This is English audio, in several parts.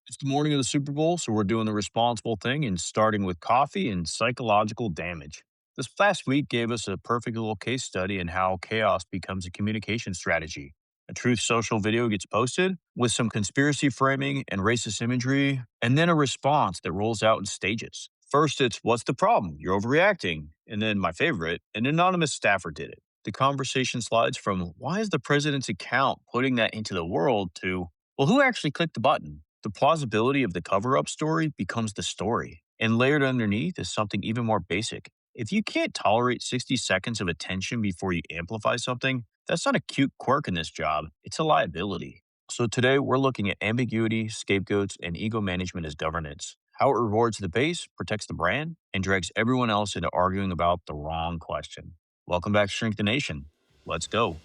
It's the morning of the Super Bowl, so we're doing the responsible thing and starting with coffee and psychological damage. This past week gave us a perfect little case study in how chaos becomes a communication strategy. A truth social video gets posted with some conspiracy framing and racist imagery, and then a response that rolls out in stages. First, it's what's the problem? You're overreacting. And then, my favorite, an anonymous staffer did it. The conversation slides from why is the president's account putting that into the world to well, who actually clicked the button? The plausibility of the cover up story becomes the story. And layered underneath is something even more basic. If you can't tolerate 60 seconds of attention before you amplify something, that's not a cute quirk in this job, it's a liability. So today we're looking at ambiguity, scapegoats, and ego management as governance. How it rewards the base, protects the brand, and drags everyone else into arguing about the wrong question. Welcome back to Shrink the Nation. Let's go.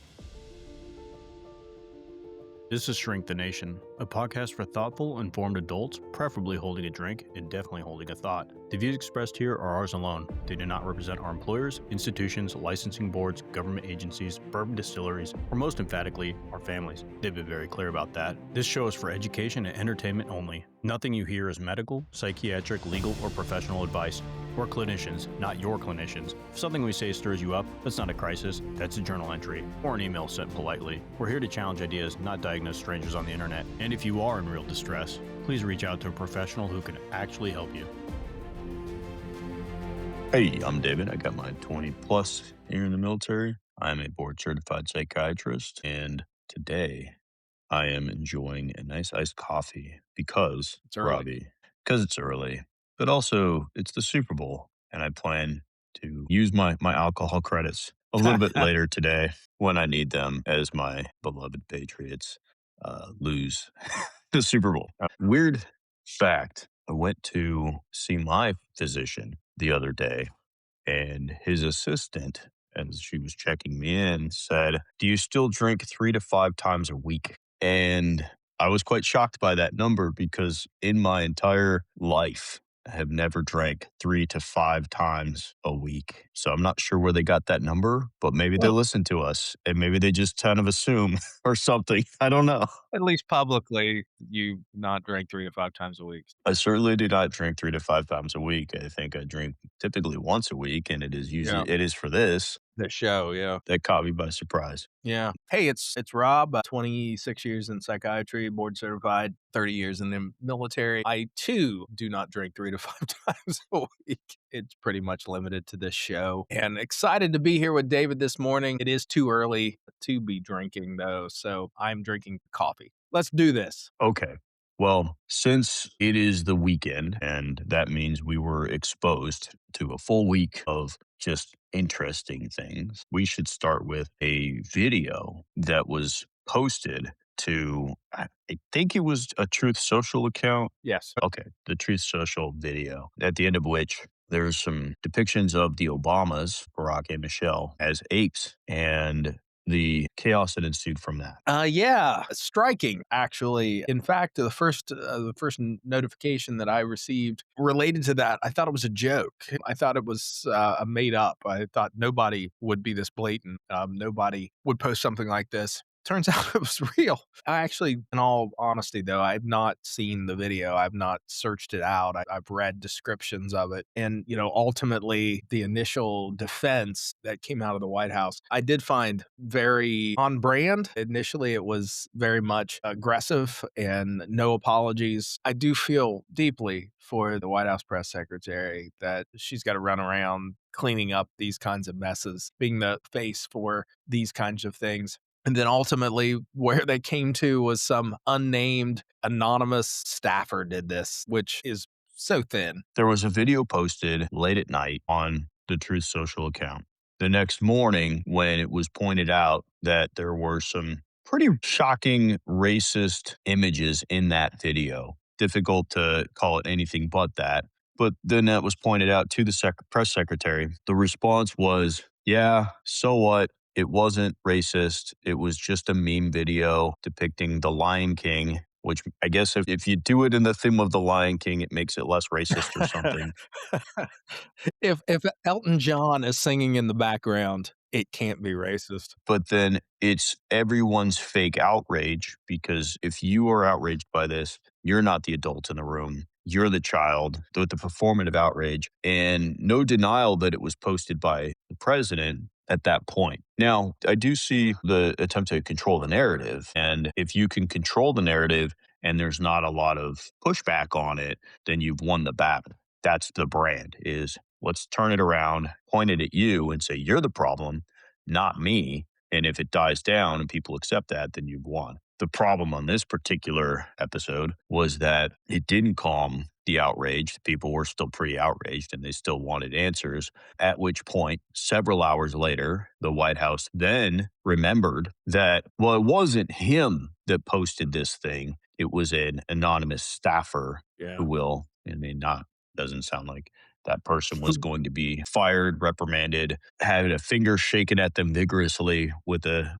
This is Shrink the Nation, a podcast for thoughtful, informed adults, preferably holding a drink and definitely holding a thought. The views expressed here are ours alone. They do not represent our employers, institutions, licensing boards, government agencies, bourbon distilleries, or most emphatically, our families. They've been very clear about that. This show is for education and entertainment only. Nothing you hear is medical, psychiatric, legal, or professional advice. We're clinicians, not your clinicians. If something we say stirs you up, that's not a crisis, that's a journal entry, or an email sent politely. We're here to challenge ideas, not diagnose strangers on the internet. And if you are in real distress, please reach out to a professional who can actually help you. Hey, I'm David. I got my 20 plus here in the military. I'm a board certified psychiatrist, and today I am enjoying a nice iced coffee because, It's early. Robbie, because it's early, but also it's the Super Bowl, and I plan to use my alcohol credits a little bit later today when I need them as my beloved Patriots lose the Super Bowl. Weird fact, I went to see my physician the other day, and his assistant, as she was checking me in, said, "Do you still drink 3 to 5 times a week?" And I was quite shocked by that number because in my entire life, I have never drank 3 to 5 times a week. So I'm not sure where they got that number, but maybe they Well, listen to us and maybe they just kind of assume or something. I don't know. at least publicly, you not drink 3 to 5 times a week. I certainly do not drink 3 to 5 times a week. I think I drink typically once a week, and Yeah. it is for this. The show, yeah. That caught me by surprise. Yeah. Hey, it's Rob, 26 years in psychiatry, board certified, 30 years in the military. I too do not drink 3 to 5 times a week. It's pretty much limited to this show. And excited to be here with David this morning. It is too early to be drinking though, so I'm drinking coffee. Let's do this. Okay. Well, since it is the weekend, and that means we were exposed to a full week of just interesting things, we should start with a video that was posted to, I think it was a Truth Social account. Yes. Okay, the Truth Social video, at the end of which there's some depictions of the Obamas, Barack and Michelle, as apes, and the chaos that ensued from that. Yeah, striking actually. In fact, the first notification that I received related to that, I thought it was a joke. I thought it was a made up. I thought nobody would be this blatant. Nobody would post something like this. Turns out it was real. I actually, in all honesty, though, I've not seen the video. I've not searched it out. I've read descriptions of it. And, ultimately, the initial defense that came out of the White House, I did find very on brand. Initially, it was very much aggressive and no apologies. I do feel deeply for the White House press secretary that she's got to run around cleaning up these kinds of messes, being the face for these kinds of things. And then ultimately, where they came to was some unnamed anonymous staffer did this, which is so thin. There was a video posted late at night on the Truth Social account. The next morning, when it was pointed out that there were some pretty shocking racist images in that video, difficult to call it anything but that. But then that was pointed out to the press secretary. The response was, yeah, so what? It wasn't racist. It was just a meme video depicting the Lion King, which I guess if you do it in the theme of the Lion King, it makes it less racist or something. If Elton John is singing in the background, it can't be racist. But then it's everyone's fake outrage because if you are outraged by this, You're not the adult in the room. You're the child with the performative outrage, and no denial that it was posted by the president at that point. Now, I do see the attempt to control the narrative. And if you can control the narrative and there's not a lot of pushback on it, then you've won the battle. That's the brand is let's turn it around, point it at you and say, you're the problem, not me. And if it dies down and people accept that, then you've won. The problem on this particular episode was that it didn't calm the outrage. People were still pretty outraged and they still wanted answers. At which point, several hours later, the White House then remembered that, well, it wasn't him that posted this thing. It was an anonymous staffer Yeah. who will, I mean, not, doesn't sound like that person was going to be fired, reprimanded, had a finger shaken at them vigorously with a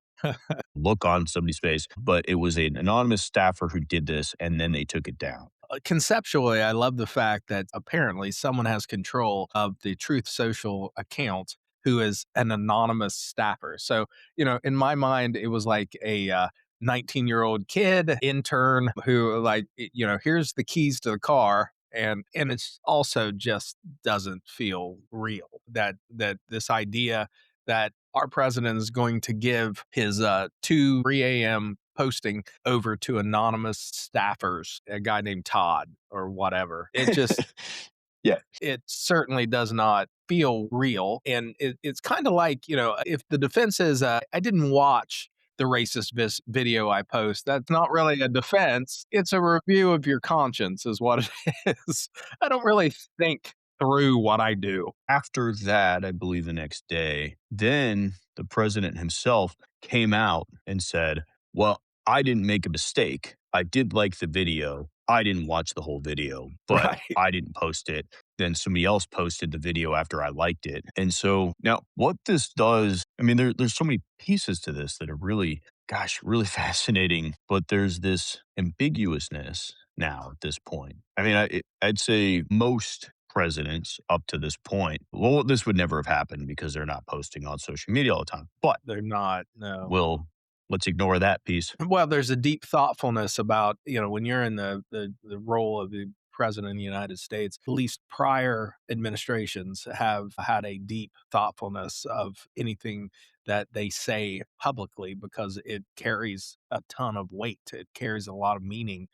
look on somebody's face, but it was an anonymous staffer who did this, and then they took it down. Conceptually, I love the fact that apparently someone has control of the Truth Social account who is an anonymous staffer. So, in my mind, it was like a 19-year-old kid intern who, like, here's the keys to the car. And it's also just doesn't feel real that this idea that our president is going to give his 2 3 a.m. posting over to anonymous staffers, a guy named Todd or whatever. Yeah. It certainly does not feel real. And it's kind of like, if the defense is, I didn't watch the racist video I post, that's not really a defense. It's a review of your conscience, is what it is. I don't really think through what I do. After that, I believe the next day, then the president himself came out and said, well, I didn't make a mistake. I did like the video. I didn't watch the whole video, but Right. I didn't post it. Then somebody else posted the video after I liked it. And so now what this does, I mean, there's so many pieces to this that are really, gosh, really fascinating, but there's this ambiguousness now at this point. I mean, I'd say most presidents up to this point, well, this would never have happened because they're not posting on social media all the time. But They're not, no. we'll let's ignore that piece. Well, there's a deep thoughtfulness about, when you're in the role of the president of the United States, at least prior administrations have had a deep thoughtfulness of anything that they say publicly because it carries a ton of weight. It carries a lot of meaning.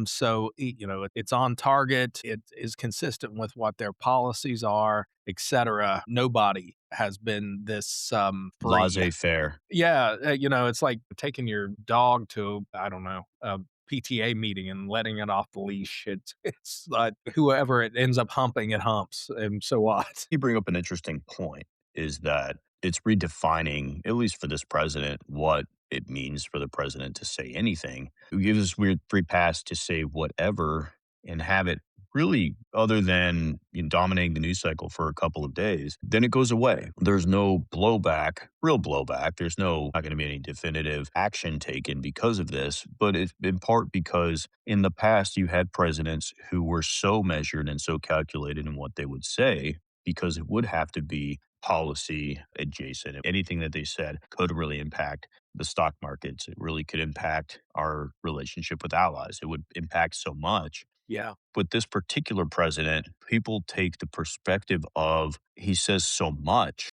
So it's on target. It is consistent with what their policies are, etc. Nobody has been this free. Laissez faire. Yeah, it's like taking your dog to, I don't know, a PTA meeting and letting it off the leash. It's like whoever it ends up humping, it humps, and so what? You bring up an interesting point is that it's redefining, at least for this president, what it means for the president to say anything. It gives this weird free pass to say whatever and have it really, other than dominating the news cycle for a couple of days, then it goes away. There's no blowback, real blowback. There's not going to be any definitive action taken because of this, but it's in part because in the past you had presidents who were so measured and so calculated in what they would say because it would have to be policy adjacent. Anything that they said could really impact the stock markets. It really could impact our relationship with allies. It would impact so much. Yeah. But this particular president, people take the perspective of he says so much.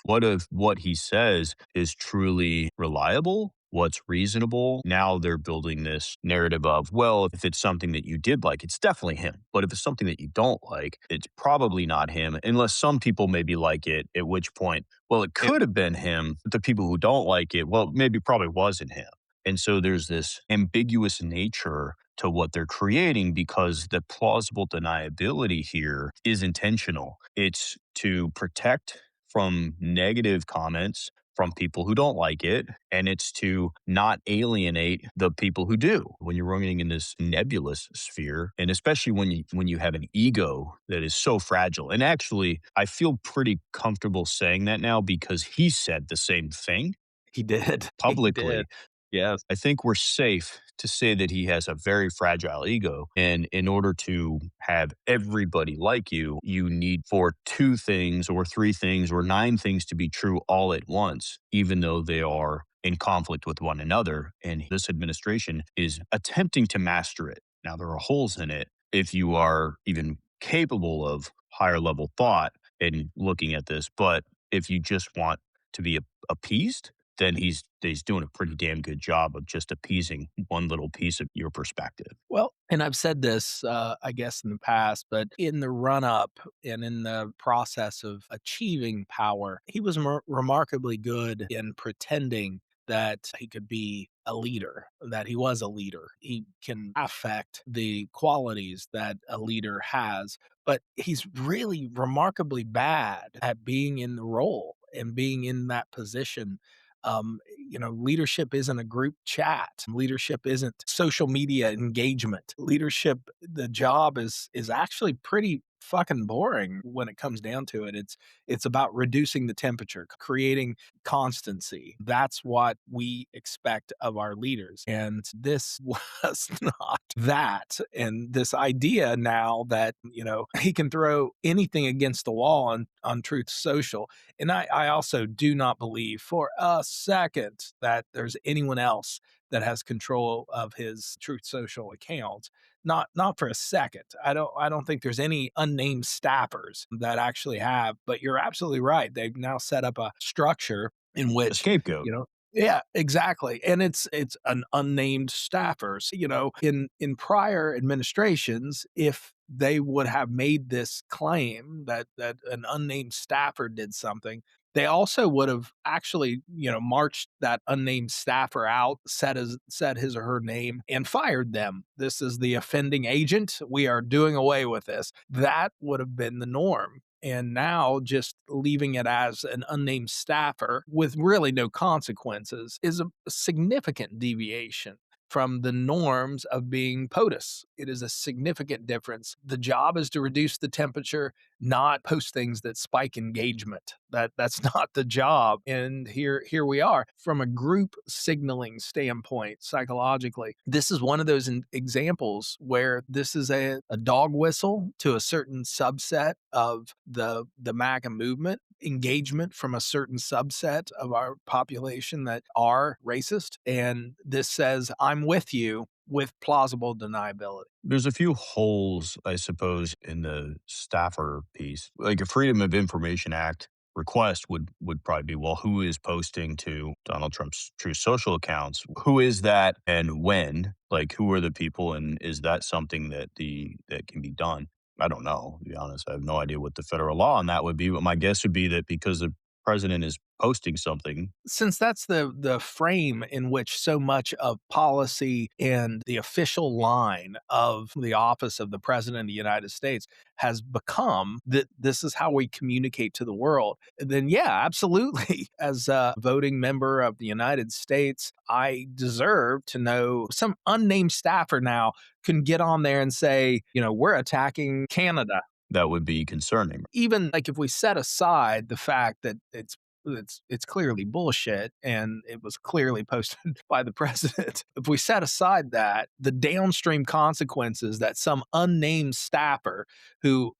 What if what he says is truly reliable? What's reasonable? Now they're building this narrative of, well, if it's something that you did like, it's definitely him. But if it's something that you don't like, it's probably not him, unless some people maybe like it, at which point, well, it could have been him. But the people who don't like it, well, maybe probably wasn't him. And so there's this ambiguous nature to what they're creating because the plausible deniability here is intentional. It's to protect from negative comments from people who don't like it, and it's to not alienate the people who do. When you're running in this nebulous sphere, and especially when you have an ego that is so fragile. And actually, I feel pretty comfortable saying that now because he said the same thing He did. He did. publicly. Yes. I think we're safe to say that he has a very fragile ego. And in order to have everybody like you need for 2 things or 3 things or 9 things to be true all at once, even though they are in conflict with one another. And this administration is attempting to master it. Now, there are holes in it. If you are even capable of higher level thought and looking at this, but if you just want to be appeased, then he's doing a pretty damn good job of just appeasing one little piece of your perspective. Well, and I've said this, I guess, in the past, but in the run up and in the process of achieving power, he was remarkably good in pretending that he could be a leader, that he was a leader. He can affect the qualities that a leader has, but he's really remarkably bad at being in the role and being in that position. Leadership isn't a group chat. Leadership isn't social media engagement. Leadership, the job is actually pretty fucking boring when it comes down to it. It's about reducing the temperature, creating constancy. That's what we expect of our leaders. And this was not that. And this idea now that, he can throw anything against the wall on Truth Social. And I also do not believe for a second that there's anyone else that has control of his Truth Social account. Not for a second. I don't think there's any unnamed staffers that actually have, but you're absolutely right. They've now set up a structure in A which, scapegoat. yeah, exactly. And it's an unnamed staffers. In prior administrations, if they would have made this claim that an unnamed staffer did something, they also would have actually, marched that unnamed staffer out, said his or her name, and fired them. This is the offending agent. We are doing away with this. That would have been the norm. And now just leaving it as an unnamed staffer with really no consequences is a significant deviation from the norms of being POTUS. It is a significant difference. The job is to reduce the temperature, not post things that spike engagement. That's not the job. And here we are from a group signaling standpoint psychologically. This is one of those examples where this is a dog whistle to a certain subset of the MAGA movement, engagement from a certain subset of our population that are racist. And this says, I'm with you with plausible deniability. There's a few holes, I suppose, in the staffer piece. Like a Freedom of Information Act request would probably be, well, who is posting to Donald Trump's True Social accounts? Who is that and when? Like, who are the people, and is that something that can be done? I don't know, to be honest. I have no idea what the federal law on that would be, but my guess would be that because the president is posting something. Since that's the frame in which so much of policy and the official line of the office of the president of the United States has become that this is how we communicate to the world, then yeah, absolutely. As a voting member of the United States, I deserve to know some unnamed staffer now can get on there and say, we're attacking Canada. That would be concerning. Even like if we set aside the fact that it's clearly bullshit and it was clearly posted by the president. If we set aside that, the downstream consequences that some unnamed staffer who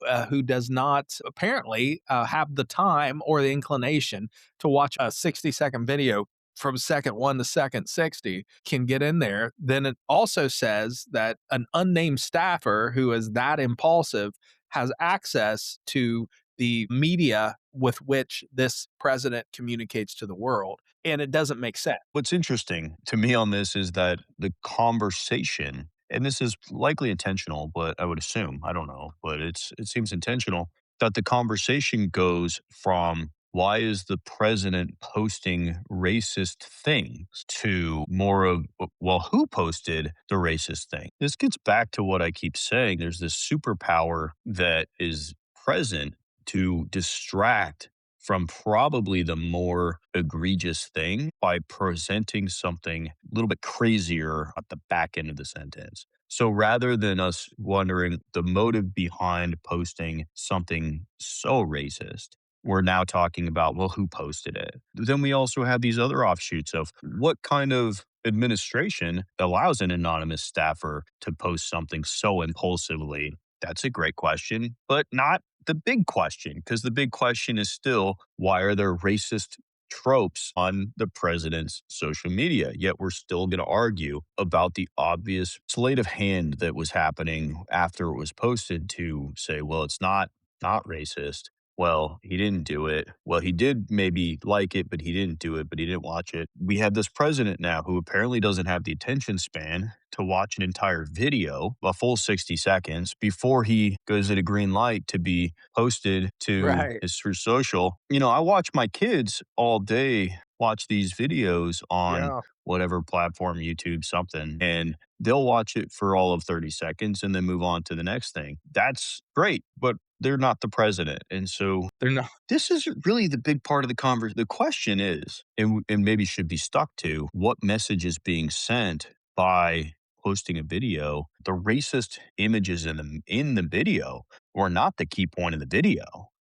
does not apparently have the time or the inclination to watch a 60-second video from second 1 to second 60 can get in there, then it also says that an unnamed staffer who is that impulsive has access to the media with which this president communicates to the world. And it doesn't make sense. What's interesting to me on this is that the conversation, and this is likely intentional, but I would assume, I don't know, but it seems intentional that the conversation goes from why is the president posting racist things to more of, well, who posted the racist thing? This gets back to what I keep saying. There's this superpower that is present to distract from probably the more egregious thing by presenting something a little bit crazier at the back end of the sentence. So rather than us wondering the motive behind posting something so racist, we're now talking about, well, who posted it? Then we also have these other offshoots of what kind of administration allows an anonymous staffer to post something so impulsively. That's a great question, but not the big question, because the big question is still, why are there racist tropes on the president's social media. Yet we're still going to argue about the obvious sleight of hand that was happening after it was posted to say, well, it's not racist. Well, he didn't do it. Well, he did maybe like it, but he didn't do it, but he didn't watch it. We have this president now who apparently doesn't have the attention span to watch an entire video, a full 60 seconds, before he goes at a green light to be posted to Right. his through social. I watch my kids all day watch these videos on Yeah. whatever platform, YouTube, something, and they'll watch it for all of 30 seconds and then move on to the next thing. That's great, but they're not the president. And so They're not. this is really the big part of the conversation. The question is, and maybe should be stuck to, what message is being sent by posting a video? The racist images in the video were not the key point of the video.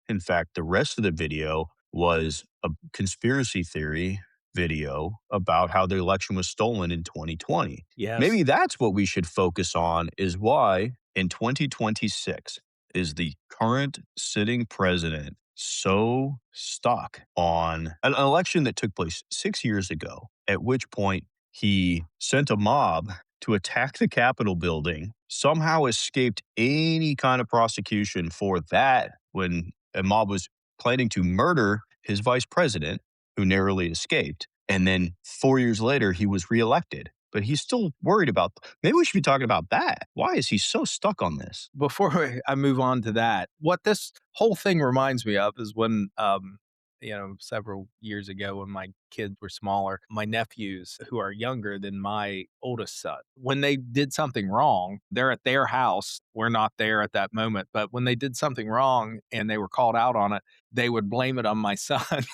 In fact, the rest of the video was a conspiracy theory video about how the election was stolen in 2020. Yes. Maybe that's what we should focus on, is why in 2026 is the current sitting president so stuck on an election that took place 6 years ago, at which point he sent a mob to attack the Capitol building, somehow escaped any kind of prosecution for that when a mob was planning to murder his vice president, who narrowly escaped. And then 4 years later, he was reelected. But he's still worried about. Maybe we should be talking about that. Why is he so stuck on this? Before I move on to that, what this whole thing reminds me of is when, several years ago when my kids were smaller, my nephews who are younger than my oldest son, when they did something wrong, they're at their house. We're not there at that moment, but when they did something wrong and they were called out on it, they would blame it on my son.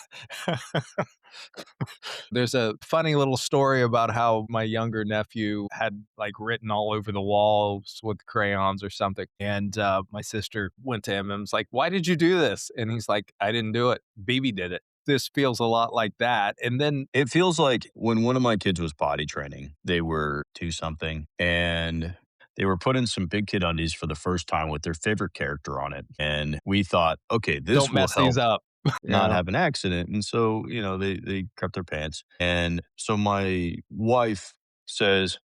There's a funny little story about how my younger nephew had like written all over the walls with crayons or something. And my sister went to him and was like, "Why did you do this?" And he's like, "I didn't do it. BB did it." This feels a lot like that. And then, It feels like when one of my kids was potty training, they were two something, and they were put in some big kid undies for the first time with their favorite character on it. And we thought, okay, this don't will mess these help up. not Yeah. have an accident. And so, they crept their pants. And so my wife says,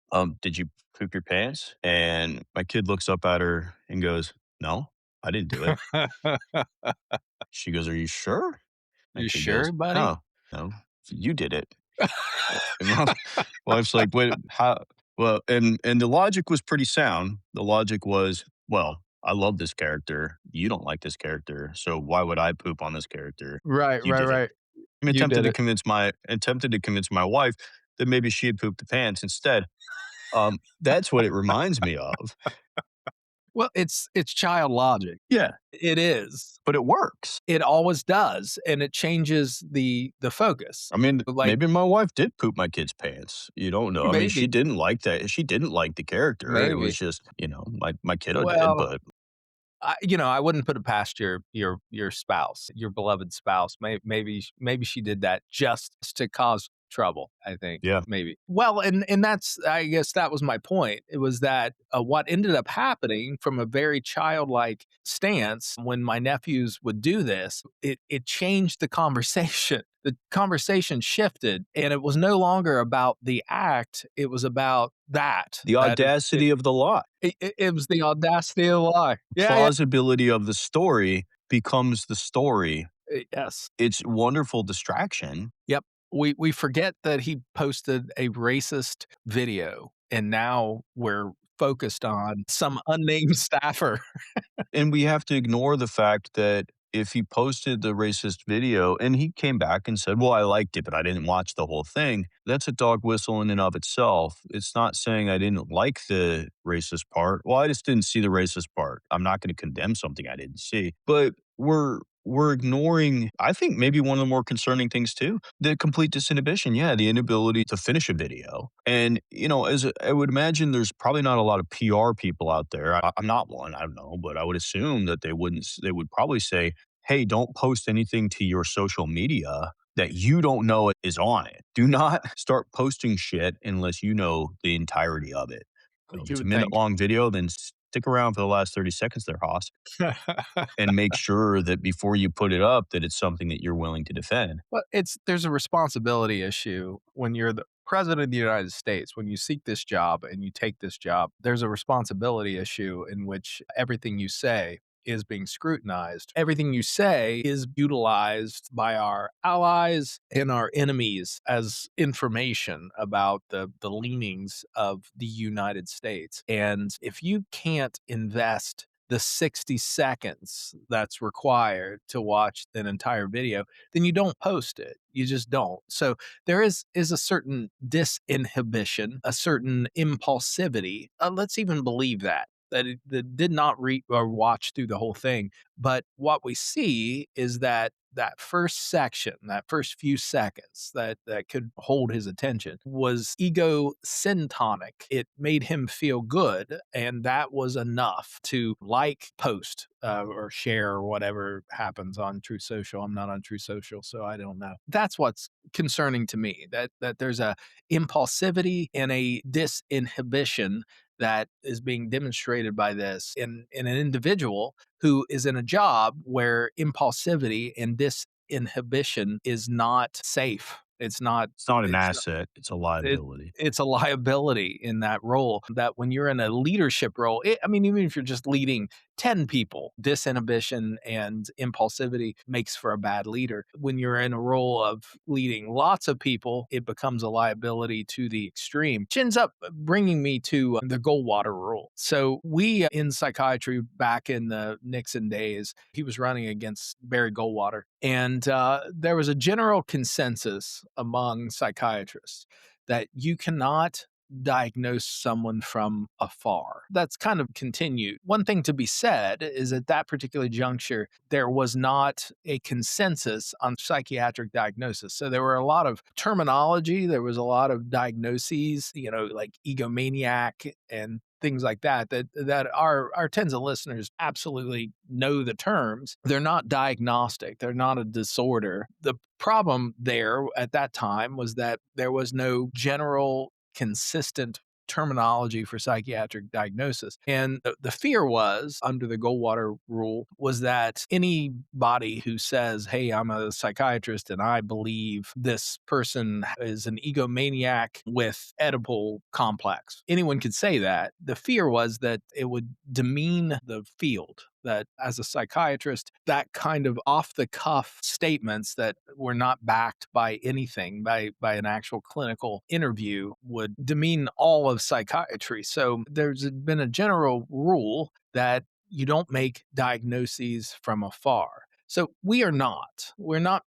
did you poop your pants? And my kid looks up at her and goes, no, I didn't do it. She goes, are you sure? My You kid sure, goes, buddy? no, no, you did it. And my wife's like, "Wait, how?" Well, and the logic was pretty sound. The logic was, "Well, I love this character. You don't like this character, so why would I poop on this character? Right, You right, did it." right. I'm You attempted did to it. convince my wife that maybe she had pooped the pants instead. That's what it reminds me of. Well, it's child logic. Yeah, It is. but it works. It always does, and it changes the focus. I mean, Like, maybe my wife did poop my kid's pants. You don't know. I mean, she maybe, didn't like that. She didn't like the character. It was maybe. just, my kiddo did, Well, but I wouldn't put it past your spouse, your beloved spouse. Maybe she did that just to cause trouble. I think yeah. maybe. Well, and that's, I guess that was my point. It was that what ended up happening from a very childlike stance when my nephews would do this, it changed the conversation. The conversation shifted, and it was no longer about the act. It was about The that audacity of the lie, it was the audacity of the lie. Yeah, yeah. plausibility of the story becomes the story. Yes. It's wonderful distraction. Yep. We forget that he posted a racist video, and now we're focused on some unnamed staffer. And we have to ignore the fact that if he posted the racist video and he came back and said, well, I liked it, but I didn't watch the whole thing, that's a dog whistle in and of itself. It's not saying I didn't like the racist part. Well, I just didn't see the racist part. I'm not going to condemn something I didn't see. But we're ignoring, I think, maybe one of the more concerning things too, the complete disinhibition. Yeah, the inability to finish a video. And, as I would imagine, there's probably not a lot of PR people out there. I'm not one, I don't know, but I would assume that they would probably say, hey, don't post anything to your social media that you don't know is on it. Do not start posting shit unless you know the entirety of it. If You it's a would minute think. long video, then Stick around for the last 30 seconds there, Haas, and make sure that before you put it up, that it's something that you're willing to defend. Well, there's a responsibility issue when you're the president of the United States. When you seek this job and you take this job, there's a responsibility issue in which everything you say is being scrutinized. Everything you say is utilized by our allies and our enemies as information about the leanings of the United States. And if you can't invest the 60 seconds that's required to watch an entire video, then you don't post it. You just don't. So there is a certain disinhibition, a certain impulsivity. Let's even believe that did not read or watch through the whole thing. But what we see is that first section, that first few seconds that could hold his attention was ego syntonic. It made him feel good, and that was enough to like, post, or share, or whatever happens on True Social. I'm not on True Social, so I don't know. That's what's concerning to me. That there's a impulsivity and a disinhibition that is being demonstrated by this in an individual who is in a job where impulsivity and disinhibition is not safe. It's not. It's not an It's asset, it's a it liability. it's a liability in that role, that when you're in a leadership role, I mean, even if you're just leading 10 people, disinhibition and impulsivity makes for a bad leader. When you're in a role of leading lots of people, it becomes a liability to the extreme, which ends up bringing me to the Goldwater rule. So we in psychiatry back in the Nixon days, he was running against Barry Goldwater, and there was a general consensus among psychiatrists that you cannot diagnose someone from afar. That's kind of continued. One thing to be said is at that particular juncture, there was not a consensus on psychiatric diagnosis. So there were a lot of terminology, there was a lot of diagnoses, like egomaniac and things like that our tens of listeners absolutely know the terms. They're not diagnostic. They're not a disorder. The problem there at that time was that there was no general consistent terminology for psychiatric diagnosis. And the fear was, under the Goldwater rule, was that anybody who says, hey, I'm a psychiatrist and I believe this person is an egomaniac with Oedipal complex, anyone could say that. The fear was that it would demean the field, that as a psychiatrist, that kind of off the cuff statements that were not backed by anything, by an actual clinical interview, would demean all of psychiatry. So there's been a general rule that you don't make diagnoses from afar. So we're not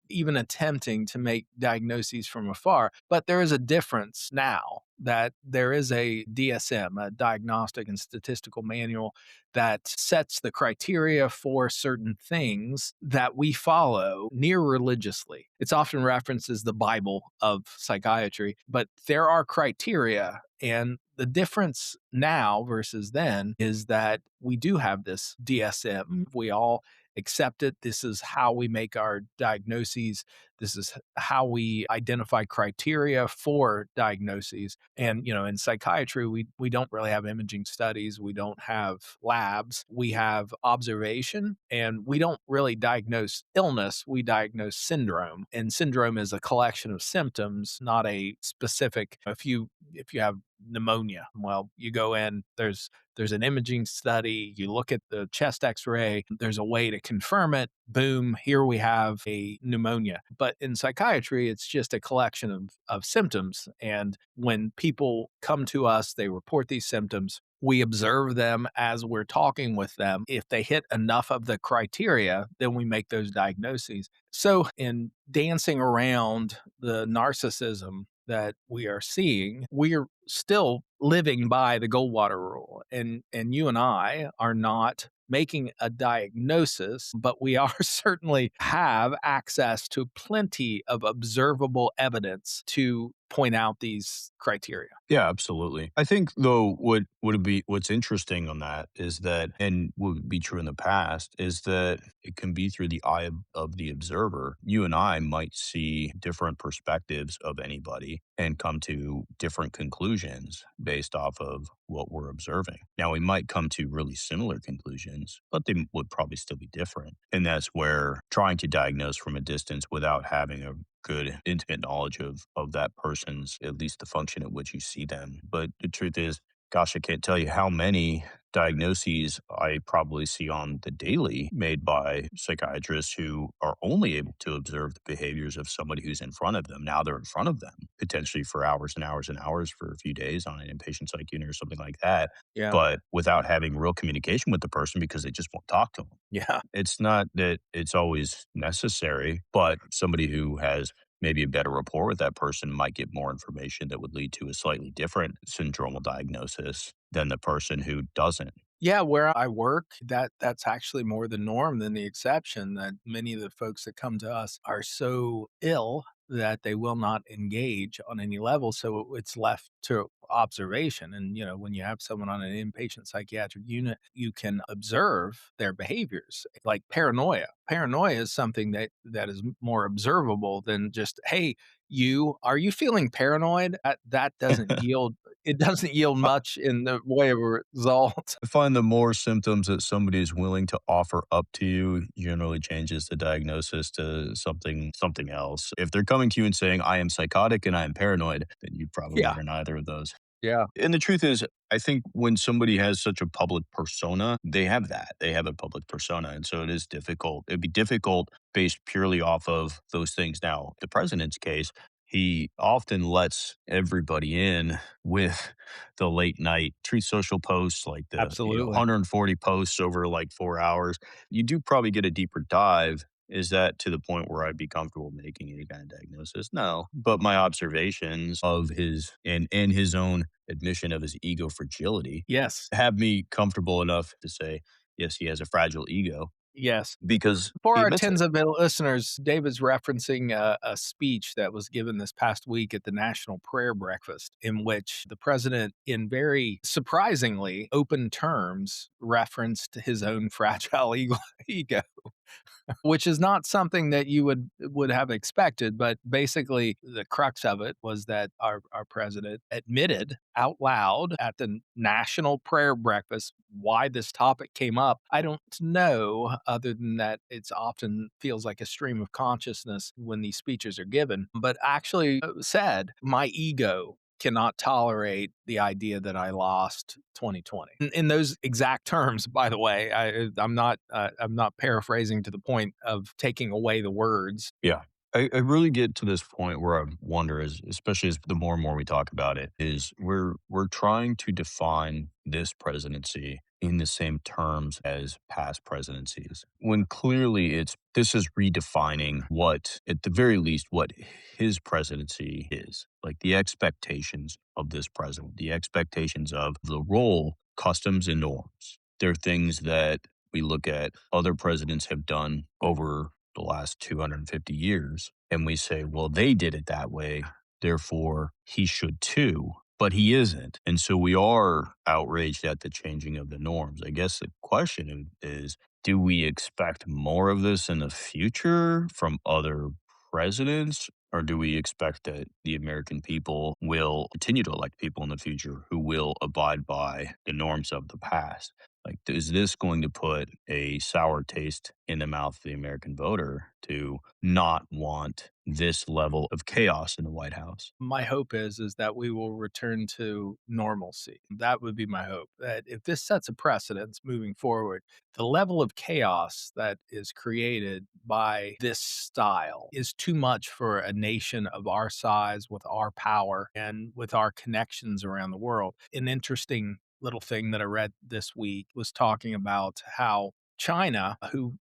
even attempting to make diagnoses from afar, but there is a difference now that there is a DSM, a diagnostic and statistical manual, that sets the criteria for certain things that we follow near religiously. It's often referenced as the Bible of psychiatry, but there are criteria. And the difference now versus then is that we do have this DSM. We all accept it. This is how we make our diagnoses. This is how we identify criteria for diagnoses. And, in psychiatry, we don't really have imaging studies. We don't have labs. We have observation, and we don't really diagnose illness. We diagnose syndrome. And syndrome is a collection of symptoms, not a specific. If you have pneumonia, well, you go in, there's an imaging study, you look at the chest x-ray, there's a way to confirm it, boom, here we have a pneumonia. But in psychiatry, it's just a collection of symptoms. And when people come to us, they report these symptoms. We observe them as we're talking with them. If they hit enough of the criteria, then we make those diagnoses. So in dancing around the narcissism that we are seeing, we're still living by the Goldwater rule. And you and I are not making a diagnosis, but we are certainly have access to plenty of observable evidence to point out these criteria. Yeah, absolutely. I think though what would be what's interesting on that is that, and would be true in the past, is that it can be through the eye of the observer. You and I might see different perspectives of anybody and come to different conclusions based off of what we're observing. Now we might come to really similar conclusions, but they would probably still be different. And that's where trying to diagnose from a distance without having a good intimate knowledge of that person's, at least the function at which you see them. But the truth is, gosh, I can't tell you how many diagnoses I probably see on the daily made by psychiatrists who are only able to observe the behaviors of somebody who's in front of them. Now they're in front of them, potentially for hours and hours and hours for a few days on an inpatient psych unit or something like that, Yeah. but without having real communication with the person because they just won't talk to them. Yeah. It's not that it's always necessary, but somebody who has maybe a better rapport with that person might get more information that would lead to a slightly different syndromal diagnosis than the person who doesn't. Yeah, where I work, that's actually more the norm than the exception, that many of the folks that come to us are so ill that they will not engage on any level, so it's left to observation, and, when you have someone on an inpatient psychiatric unit, you can observe their behaviors, like paranoia. Paranoia is something that is more observable than just, "Hey, are you feeling paranoid?" That doesn't yield it doesn't yield much in the way of a result. I find the more symptoms that somebody is willing to offer up to you generally changes the diagnosis to something else. If they're coming to you and saying, I am psychotic and I am paranoid, then you probably Yeah, are neither of those. yeah, And the truth is, I think when somebody has such a public persona, they have that. They have a public persona. And so it is difficult. It'd be difficult based purely off of those things. Now, the president's case, he often lets everybody in with the late night Truth Social posts, like the absolutely. 140 posts over like 4 hours. You do probably get a deeper dive. Is that to the point where I'd be comfortable making any kind of diagnosis? No. But my observations of and his own admission of his ego fragility Yes, have me comfortable enough to say, yes, he has a fragile ego yes. because For he our admits it. tens of listeners, David's referencing a speech that was given this past week at the National Prayer Breakfast, in which the president, in very surprisingly open terms, referenced his own fragile ego. Which is not something that you would have expected, but basically the crux of it was that our president admitted out loud at the national prayer breakfast why this topic came up. I don't know, other than that it's often feels like a stream of consciousness when these speeches are given, but actually said, "My ego cannot tolerate the idea that I lost 2020." In those exact terms, by the way, I'm not paraphrasing to the point of taking away the words. Yeah. I really get to this point where I wonder, especially as the more and more we talk about it, is we're trying to define this presidency in the same terms as past presidencies. When clearly this is redefining what, at the very least, what his presidency is. Like the expectations of this president, the expectations of the role, customs, and norms. They're things that we look at other presidents have done over the last 250 years. And we say, well, they did it that way. Therefore, he should too. But he isn't. And so we are outraged at the changing of the norms. I guess the question is, do we expect more of this in the future from other presidents? Or do we expect that the American people will continue to elect people in the future who will abide by the norms of the past? Like, is this going to put a sour taste in the mouth of the American voter to not want this level of chaos in the White House? My hope is that we will return to normalcy. That would be my hope. That if this sets a precedence moving forward, the level of chaos that is created by this style is too much for a nation of our size, with our power, and with our connections around the world. An interesting little thing that I read this week was talking about how China, who,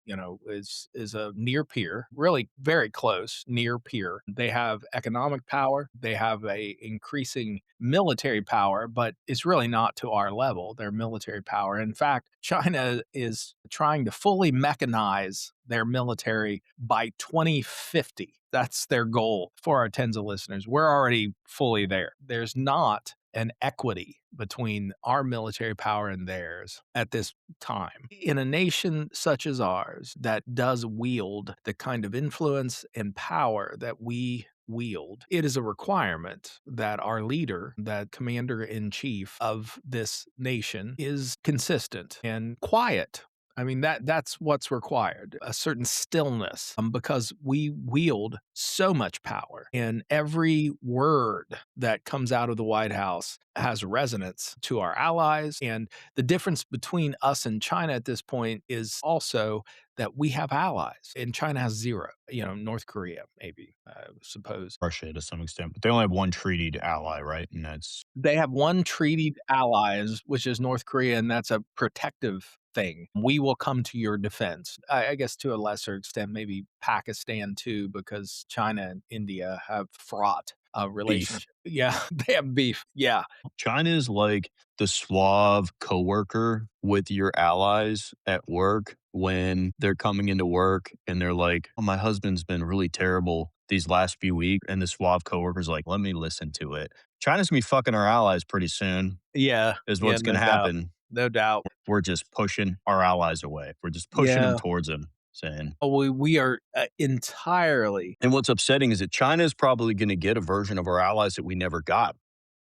is a near peer, really very close near peer. They have economic power, they have a increasing military power, but it's really not to our level, their military power. In fact, China is trying to fully mechanize their military by 2050. That's their goal for our tens of listeners. We're already fully there. There's not an equity between our military power and theirs at this time. In a nation such as ours that does wield the kind of influence and power that we wield, it is a requirement that our leader, that commander in chief of this nation, is consistent and quiet. I mean, that's what's required, a certain stillness, because we wield so much power, and every word that comes out of the White House has resonance to our allies. And the difference between us and China at this point is also that we have allies, and China has zero. North Korea, maybe, I suppose. Russia to some extent, but they only have one treaty ally, right? And that's They have one treaty allies, which is North Korea, and that's a protective thing. We will come to your defense. I guess to a lesser extent, maybe Pakistan too, because China and India have fraught a beef. relationship. Yeah, they have beef. Yeah, China is like the suave coworker with your allies at work when they're coming into work and they're like, "Oh, my husband's been really terrible these last few weeks." And the suave coworker's like, "Let me listen to it." China's gonna be fucking our allies pretty soon, yeah, is yeah, what's no gonna doubt, happen. no doubt. We're just pushing our allies away. We're just pushing them Yeah, towards them, saying, we are entirely. and what's upsetting is that China is probably gonna get a version of our allies that we never got.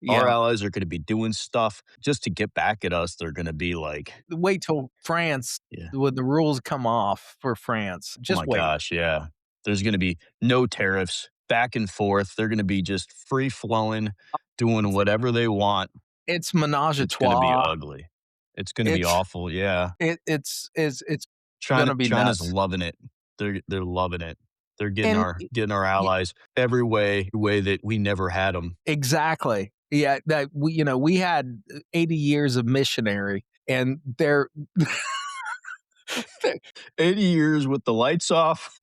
Our Yeah, allies are gonna be doing stuff just to get back at us. They're gonna be like, wait till France, yeah, when the rules come off for France. oh Just my wait. gosh, yeah. There's gonna be no tariffs, back and forth. They're gonna be just free flowing, doing whatever they want. It's menage a It's gonna be trois. ugly. It's gonna be It's awful, yeah. it's China gonna be China's nuts. loving it. They're loving it. They're getting And our y allies every way that we never had them. exactly. Yeah, that we had 80 years of missionary, and they're 80 years with the lights off,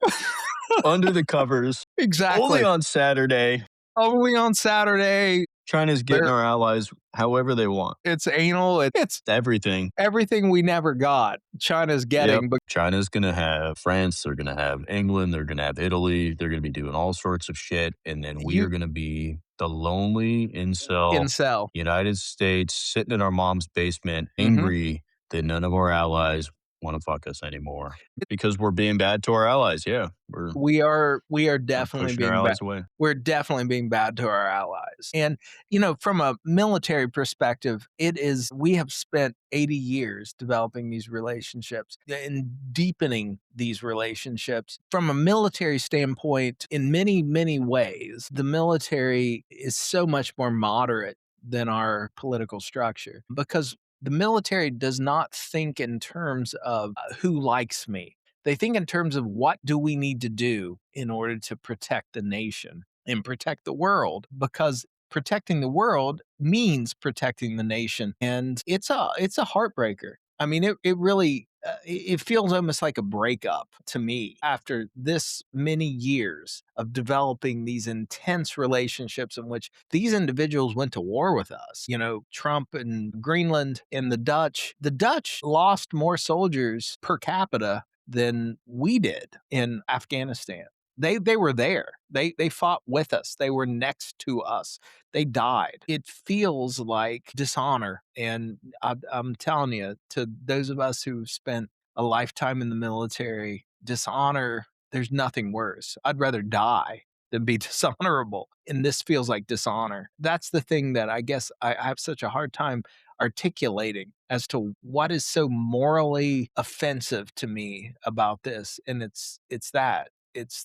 under the covers, only exactly. on Saturday. Only on Saturday, China's getting they're our allies however they want. it's anal, it's Everything. everything we never got, China's Yep. getting, but China's gonna have France, they're gonna have England, they're gonna have Italy, they're gonna be doing all sorts of shit, and then we you are gonna be the lonely incel incel. United States sitting in our mom's basement, Mhm. angry that none of our allies wanna fuck us anymore. Because we're being bad to our allies, yeah. We are We're definitely pushing our being bad. allies away. We're definitely being bad to our allies. And, from a military perspective, we have spent 80 years developing these relationships and deepening these relationships. From a military standpoint, in many, many ways, the military is so much more moderate than our political structure because the military does not think in terms of who likes me. They think in terms of what do we need to do in order to protect the nation and protect the world, because protecting the world means protecting the nation, and it's a heartbreaker. I mean, it really it feels almost like a breakup to me after this many years of developing these intense relationships in which these individuals went to war with us. Trump and Greenland and the Dutch. The Dutch lost more soldiers per capita than we did in Afghanistan. They were there. They fought with us. They were next to us. They died. It feels like dishonor, and I'm telling you, to those of us who spent a lifetime in the military, dishonor. There's nothing worse. I'd rather die than be dishonorable, and this feels like dishonor. That's the thing that I guess I have such a hard time articulating as to what is so morally offensive to me about this, and it's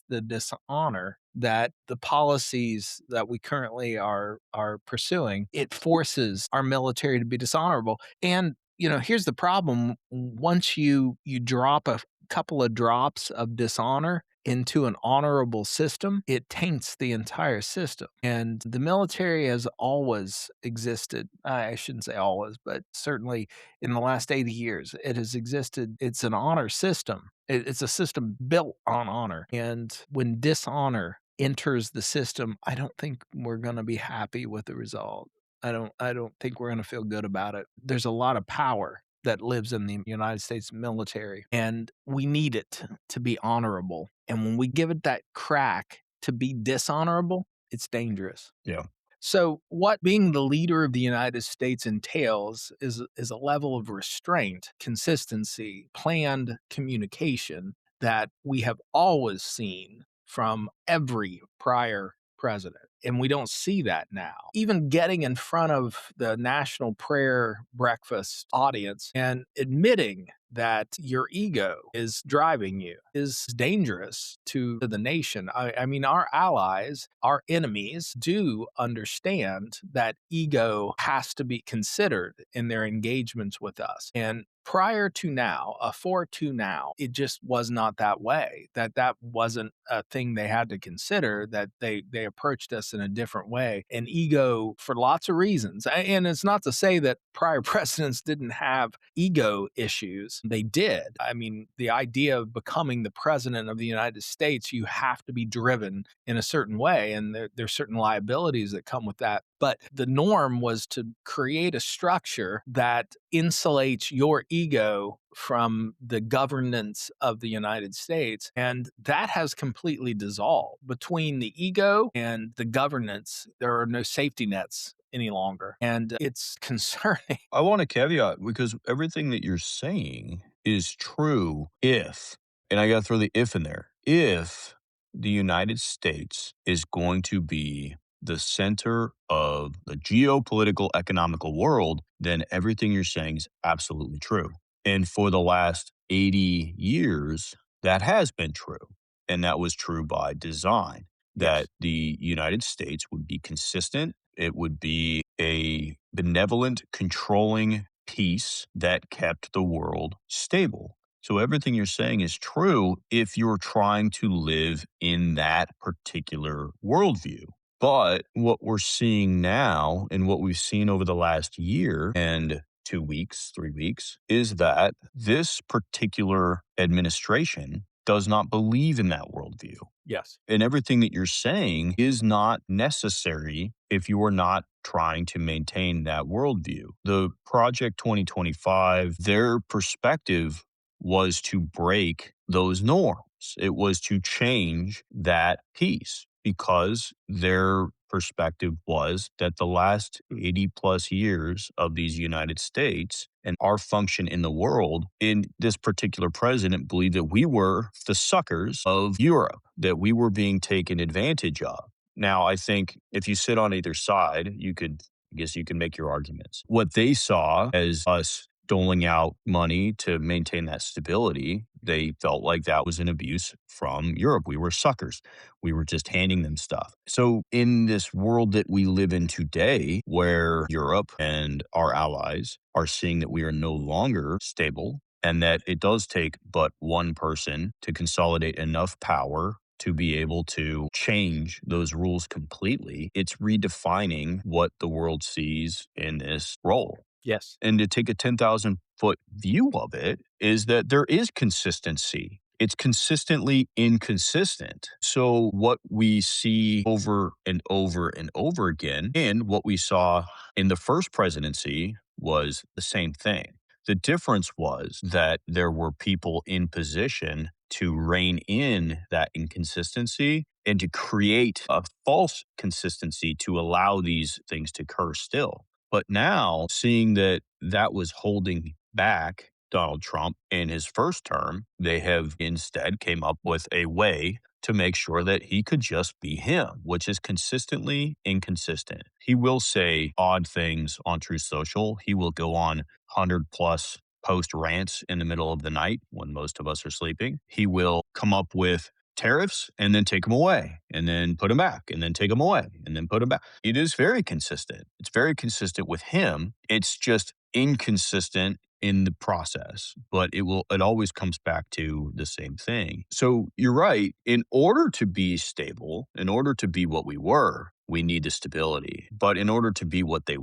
the dishonor that the policies that we currently are pursuing. It forces our military to be dishonorable. And here's the problem: once you drop a couple of drops of dishonor, into an honorable system, it taints the entire system. And the military has always existed. I shouldn't say always, but certainly in the last 80 years, it has existed. It's an honor system. It's a system built on honor. And when dishonor enters the system, I don't think we're going to be happy with the result. I don't think we're going to feel good about it. There's a lot of power that lives in the United States military, and we need it to be honorable. And when we give it that crack to be dishonorable, it's dangerous. Yeah. So, what being the leader of the United States entails is a level of restraint, consistency, planned communication that we have always seen from every prior president. And we don't see that now. Even getting in front of the National Prayer Breakfast audience and admitting that your ego is driving you is dangerous to the nation. I mean, our allies, our enemies do understand that ego has to be considered in their engagements with us. And prior to now, before to now, it just was not that way. That wasn't a thing they had to consider. That they approached us in a different way. And ego, for lots of reasons, and it's not to say that prior presidents didn't have ego issues. They did. I mean, the idea of becoming the president of the United States, you have to be driven in a certain way, and there's certain liabilities that come with that. But the norm was to create a structure that insulates your ego from the governance of the United States. And that has completely dissolved. Between the ego and the governance, there are no safety nets any longer. And it's concerning. I want to caveat because everything that you're saying is true if, and I got to throw the if in there, if the United States is going to be the center of the geopolitical economical world, then everything you're saying is absolutely true. And for the last 80 years, that has been true. And that was true by design, that Yes. the United States would be consistent. It would be a benevolent, controlling peace that kept the world stable. So everything you're saying is true if you're trying to live in that particular worldview. But what we're seeing now and what we've seen over the last year and 2 weeks, 3 weeks, is that this particular administration does not believe in that worldview. Yes. And everything that you're saying is not necessary if you are not trying to maintain that worldview. The Project 2025, their perspective was to break those norms. It was to change that piece because their perspective was that the last 80 plus years of these United States and our function in the world, in this particular president believed that we were the suckers of Europe, that we were being taken advantage of. Now, I think if you sit on either side, I guess you can make your arguments. What they saw as us doling out money to maintain that stability, they felt like that was an abuse from Europe. We were suckers. We were just handing them stuff. So, in this world that we live in today, where Europe and our allies are seeing that we are no longer stable and that it does take but one person to consolidate enough power to be able to change those rules completely, it's redefining what the world sees in this role. Yes. And to take a 10,000-foot view of it is that there is consistency. It's consistently inconsistent. So what we see over and over and over again, and what we saw in the first presidency was the same thing. The difference was that there were people in position to rein in that inconsistency and to create a false consistency to allow these things to occur still. But now, seeing that that was holding back Donald Trump in his first term, they have instead came up with a way to make sure that he could just be him, which is consistently inconsistent. He will say odd things on Truth Social. He will go on 100 plus post rants in the middle of the night when most of us are sleeping. He will come up with tariffs and then take them away and then put them back and then take them away and then put them back. It is very consistent. It's very consistent with him. It's just inconsistent in the process, but it always comes back to the same thing. So you're right. In order to be stable, in order to be what we were, we need the stability. But in order to be what he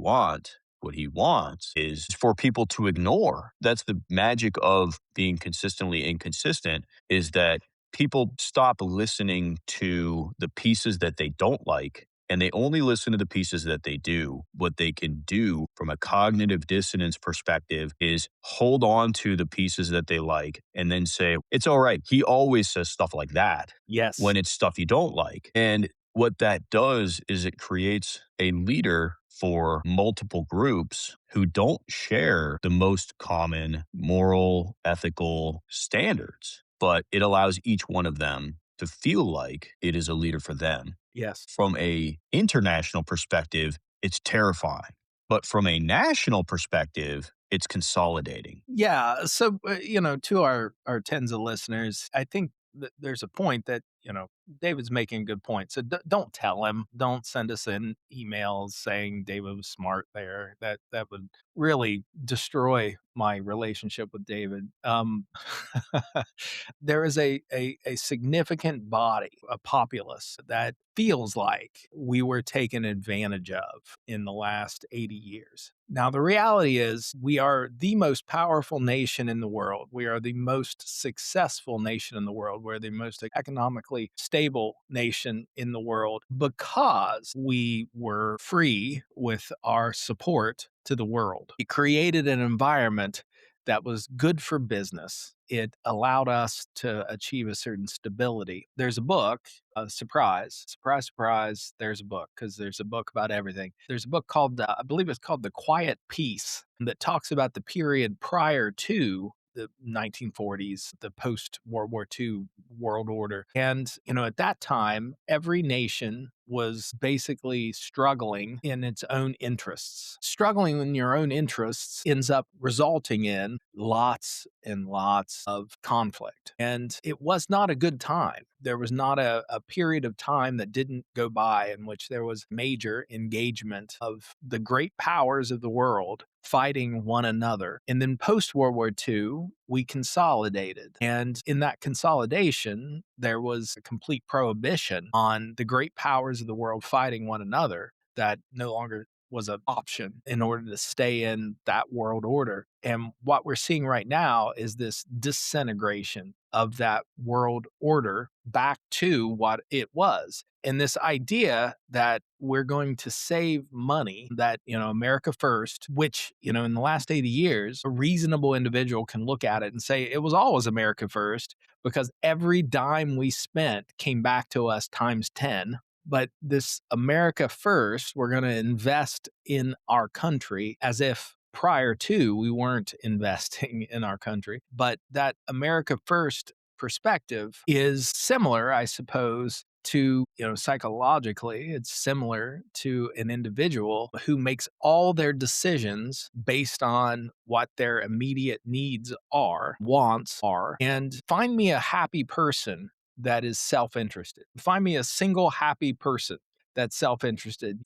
wants is for people to ignore. That's the magic of being consistently inconsistent, is that people stop listening to the pieces that they don't like and they only listen to the pieces that they do. What they can do from a cognitive dissonance perspective is hold on to the pieces that they like and then say, it's all right. He always says stuff like that Yes. when it's stuff you don't like. And what that does is it creates a leader for multiple groups who don't share the most common moral, ethical standards, but it allows each one of them to feel like it is a leader for them. Yes. From a international perspective, it's terrifying. But from a national perspective, it's consolidating. Yeah. So, to our tens of listeners, I think that there's a point that, David's making a good point. So don't tell him, don't send us in emails saying David was smart there. That would really destroy my relationship with David. There is a significant body, a populace that feels like we were taken advantage of in the last 80 years. Now, the reality is, we are the most powerful nation in the world. We are the most successful nation in the world. We're the most economically stable nation in the world because we were free with our support to the world. It created an environment that was good for business. It allowed us to achieve a certain stability. There's a book, surprise, surprise, surprise. There's a book because there's a book about everything. There's a book called, I believe it's called The Quiet Peace, that talks about the period prior to the 1940s, the post World War II world order. And, at that time, every nation was basically struggling in its own interests. Struggling in your own interests ends up resulting in lots and lots of conflict. And it was not a good time. There was not a period of time that didn't go by in which there was major engagement of the great powers of the world fighting one another. And then post World War II, we consolidated. And in that consolidation, there was a complete prohibition on the great powers of the world fighting one another. That no longer was an option in order to stay in that world order. And what we're seeing right now is this disintegration of that world order back to what it was. And this idea that we're going to save money, that, America first, which, in the last 80 years, a reasonable individual can look at it and say it was always America first because every dime we spent came back to us times 10. But this America first, we're going to invest in our country as if prior to we weren't investing in our country. But that America first perspective is similar, I suppose, to, psychologically, it's similar to an individual who makes all their decisions based on what their immediate needs are, wants are, and find me a happy person that is self interested. Find me a single happy person that's self interested.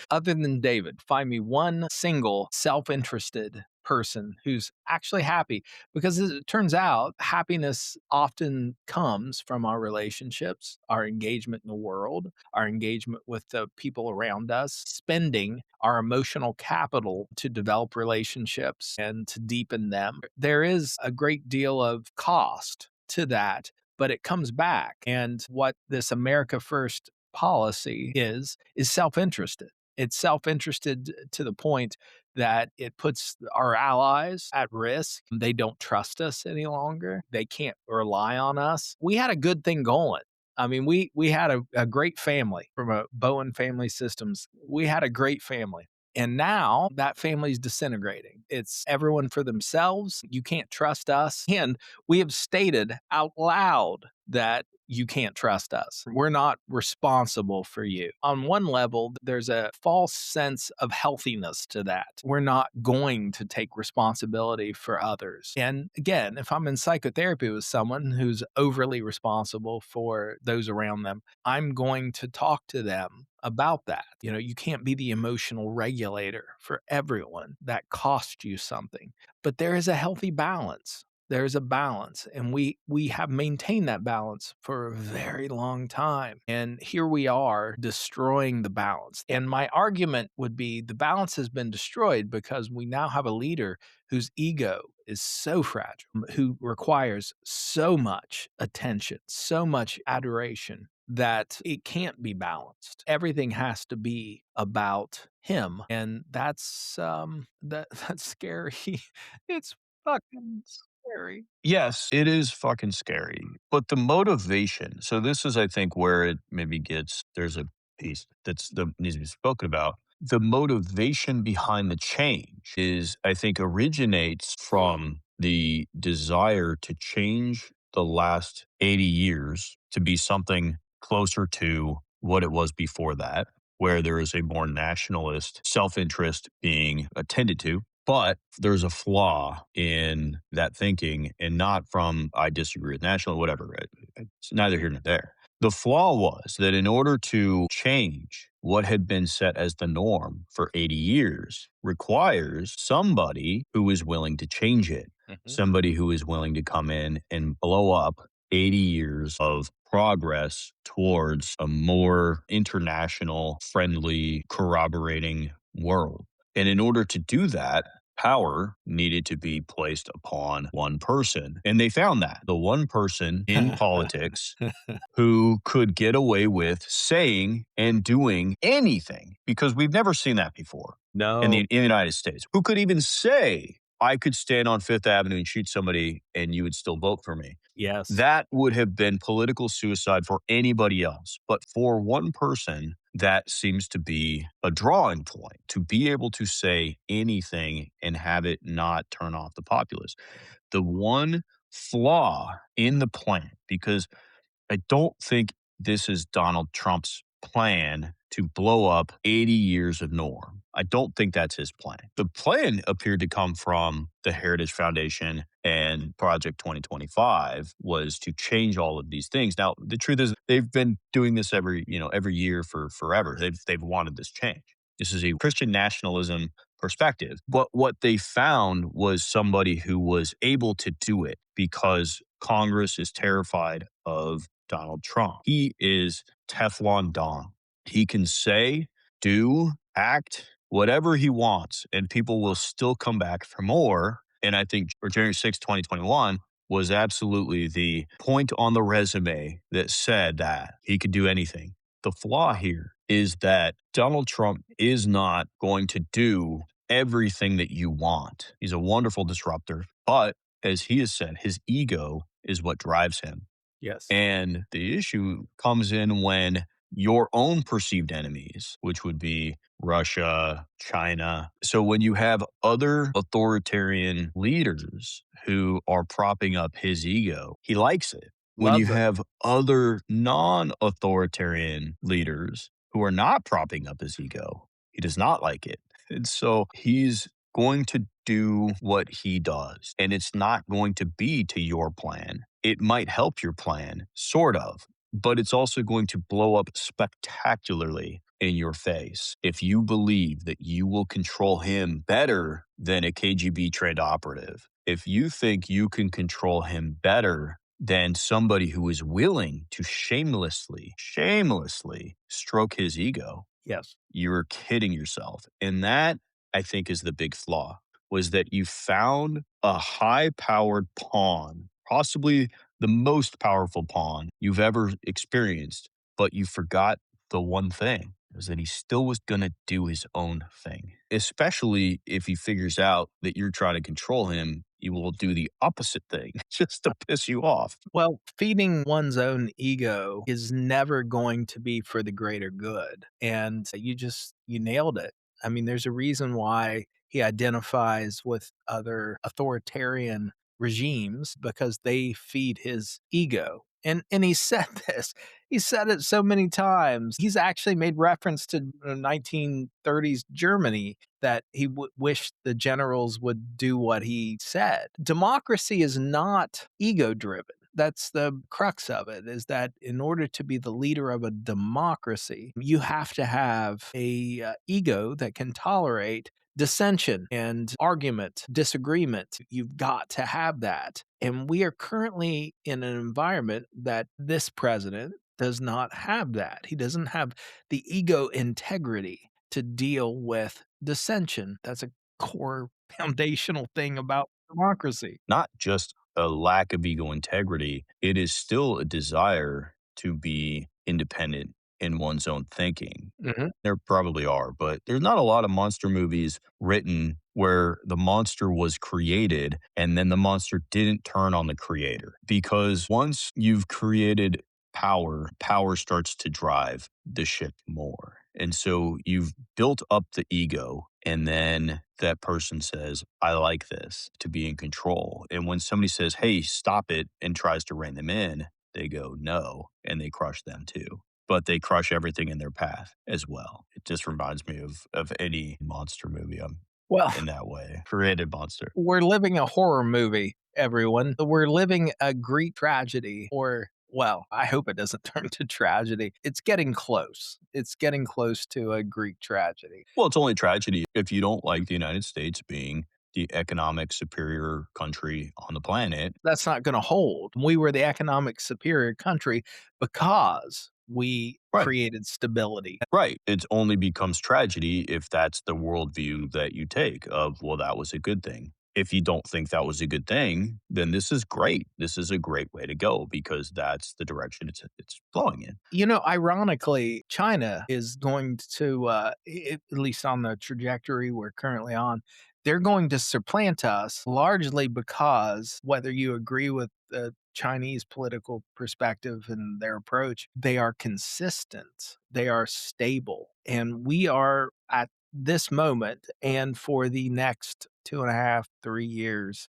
Other than David, find me one single self interested person who's actually happy, because as it turns out, happiness often comes from our relationships, our engagement in the world, our engagement with the people around us, spending our emotional capital to develop relationships and to deepen them. There is a great deal of cost to that, but it comes back. And what this America First policy is self-interested. It's self-interested to the point that it puts our allies at risk. They don't trust us any longer. They can't rely on us. We had a good thing going. I mean, we had a great family from a Bowen Family Systems. We had a great family. And now that family's disintegrating. It's everyone for themselves. You can't trust us. And we have stated out loud that you can't trust us. We're not responsible for you. On one level, there's a false sense of healthiness to that. We're not going to take responsibility for others. And again, if I'm in psychotherapy with someone who's overly responsible for those around them, I'm going to talk to them about that. You can't be the emotional regulator for everyone. That costs you something. But there is a healthy balance. There's a balance, and we have maintained that balance for a very long time. And here we are destroying the balance. And my argument would be the balance has been destroyed because we now have a leader whose ego is so fragile, who requires so much attention, so much adoration that it can't be balanced. Everything has to be about him, and that's scary. It's fucking scary. Yes, it is fucking scary. But the motivation, so this is, I think, where it maybe gets, there's a piece that needs to be spoken about. The motivation behind the change is, I think, originates from the desire to change the last 80 years to be something closer to what it was before that, where there is a more nationalist self interest being attended to. But there's a flaw in that thinking, and not from I disagree with national, whatever. It's neither here nor there. The flaw was that in order to change what had been set as the norm for 80 years requires somebody who is willing to change it, Mhm. somebody who is willing to come in and blow up 80 years of progress towards a more international, friendly, corroborating world. And in order to do that, power needed to be placed upon one person. And they found that the one person in politics who could get away with saying and doing anything, because we've never seen that before No. in the United States, who could even say, I could stand on Fifth Avenue and shoot somebody and you would still vote for me. Yes. That would have been political suicide for anybody else. But for one person, that seems to be a drawing point to be able to say anything and have it not turn off the populace. The one flaw in the plan, because I don't think this is Donald Trump's plan to blow up 80 years of norm. I don't think that's his plan. The plan appeared to come from the Heritage Foundation and Project 2025 was to change all of these things. Now, the truth is they've been doing this every year for forever. They've wanted this change. This is a Christian nationalism perspective. But what they found was somebody who was able to do it because Congress is terrified of Donald Trump. He is Teflon Don. He can say, do, act, whatever he wants, and people will still come back for more. And I think January 6, 2021 was absolutely the point on the resume that said that he could do anything. The flaw here is that Donald Trump is not going to do everything that you want. He's a wonderful disruptor, but as he has said, his ego is what drives him. Yes. And the issue comes in when your own perceived enemies, which would be Russia, China. So when you have other authoritarian leaders who are propping up his ego, he likes it. When you Loves it. have other non authoritarian leaders who are not propping up his ego, he does not like it. And so he's going to do what he does. And it's not going to be to your plan. It might help your plan, sort of, but it's also going to blow up spectacularly in your face if you believe that you will control him better than a KGB trained operative. If you think you can control him better than somebody who is willing to shamelessly stroke his ego, Yes. you're kidding yourself. And that, I think, is the big flaw, was that you found a high powered pawn, possibly the most powerful pawn you've ever experienced, but you forgot the one thing is that he still was going to do his own thing. Especially if he figures out that you're trying to control him, he will do the opposite thing just to piss you off. Well, feeding one's own ego is never going to be for the greater good. And you nailed it. I mean, there's a reason why he identifies with other authoritarian regimes because they feed his ego. And he said this. He said it so many times. He's actually made reference to 1930s Germany that he wished the generals would do what he said. Democracy is not ego driven. That's the crux of it, is that in order to be the leader of a democracy, you have to have a ego that can tolerate dissension and argument, disagreement. You've got to have that. And we are currently in an environment that this president does not have that. He doesn't have the ego integrity to deal with dissension. That's a core foundational thing about democracy. Not just a lack of ego integrity, it is still a desire to be independent in one's own thinking. Mhm. There probably are, but there's not a lot of monster movies written where the monster was created and then the monster didn't turn on the creator. Because once you've created power, power starts to drive the ship more. And so you've built up the ego, and then that person says, I like this to be in control. And when somebody says, hey, stop it, and tries to rein them in, they go, no, and they crush them too, but they crush everything in their path as well. It just reminds me of any monster movie Well, in that way. Created monster. we're living a horror movie, everyone. We're living a Greek tragedy, or, well, I hope it doesn't turn to tragedy. It's getting close. It's getting close to a Greek tragedy. Well, it's only tragedy if you don't like the United States being the economic superior country on the planet. That's not going to hold. We were the economic superior country because we Right. created stability. Right. It only becomes tragedy if that's the worldview that you take of, well, that was a good thing. If you don't think that was a good thing, then this is great. This is a great way to go because that's the direction it's flowing in. You know, ironically, China is going to, at least on the trajectory we're currently on, they're going to supplant us largely because whether you agree with the Chinese political perspective and their approach, they are consistent, they are stable. And we are at this moment and for the next 2.5, 3 years,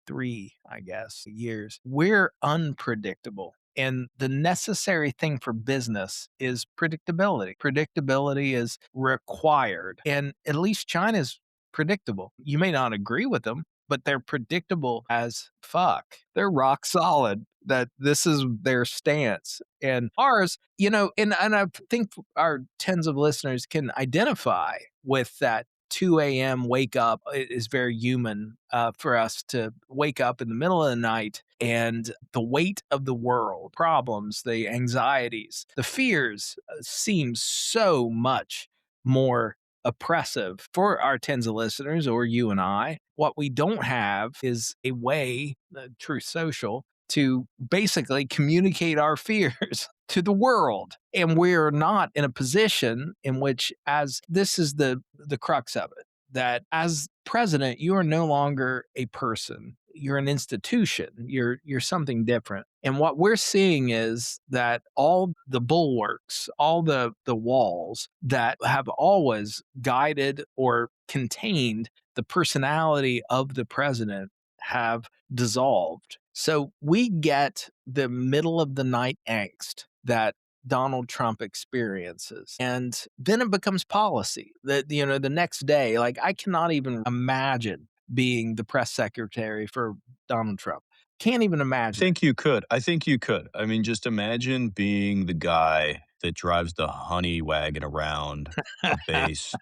I guess, years, we're unpredictable. And the necessary thing for business is predictability. Predictability is required. And at least China's predictable. You may not agree with them, but they're predictable as fuck. They're rock solid that this is their stance. And ours, and I think our tens of listeners can identify with that 2 a.m. wake up. It is very human for us to wake up in the middle of the night and the weight of the world, problems, the anxieties, the fears seem so much more oppressive for our tens of listeners or you and I. What we don't have is a way, Truth Social, to basically communicate our fears to the world. And we're not in a position in which, as this is the crux of it, that as president, you are no longer a person. You're an institution. You're something different. And what we're seeing is that all the bulwarks, all the walls that have always guided or contained the personality of the president have dissolved. So we get the middle of the night angst that Donald Trump experiences. And then it becomes policy. The next day, like I cannot even imagine being the press secretary for Donald Trump. Can't even I imagine think you could. I think you could. I mean, just imagine being the guy that drives the honey wagon around a it. base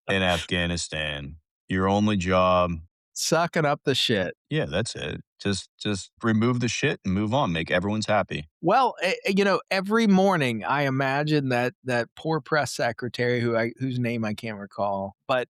in Afghanistan. Your only job, Sucking up the shit. yeah, that's it. Just remove the shit and move on. Make everyone's happy. Well, every morning I imagine that poor press secretary whose name I can't recall, but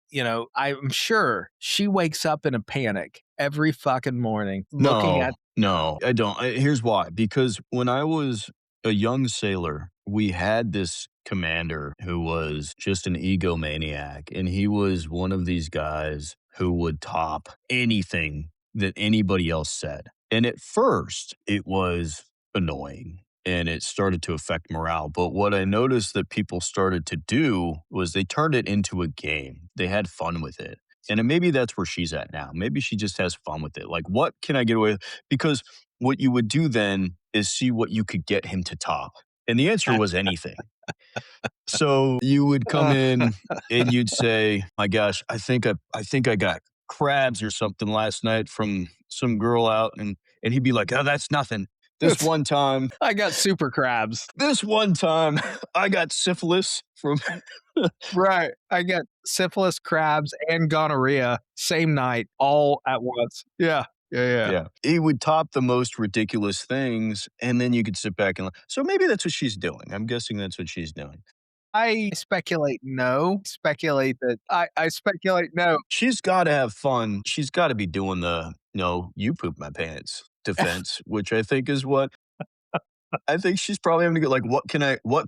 I'm sure she wakes up in a panic every fucking morning looking No, at no, I don't. Here's why. Because when I was a young sailor, we had this commander who was just an egomaniac, and he was one of these guys who would top anything that anybody else said. And at first, it was annoying and it started to affect morale. But what I noticed that people started to do was they turned it into a game. They had fun with it. And then maybe that's where she's at now. Maybe she just has fun with it. Like, what can I get away with? Because what you would do then is see what you could get him to top. And the answer was anything. So you would come Uh, in and you'd say, "My gosh, I think I got crabs or something last night from some girl out," and he'd be like, "Oh, that's nothing. This it's one time, I got super crabs. this one time, I got syphilis from." Right. I got syphilis, crabs, and gonorrhea same night, all at once. Yeah. Yeah, yeah. Yeah, he would top the most ridiculous things, and then you could sit back and so maybe that's what she's doing. I'm guessing that's what she's doing. I speculate no. Speculate that I speculate no. She's gotta have fun. She's gotta be doing the, "No, you pooped my pants" defense, which I think is what I think she's probably having to get like, what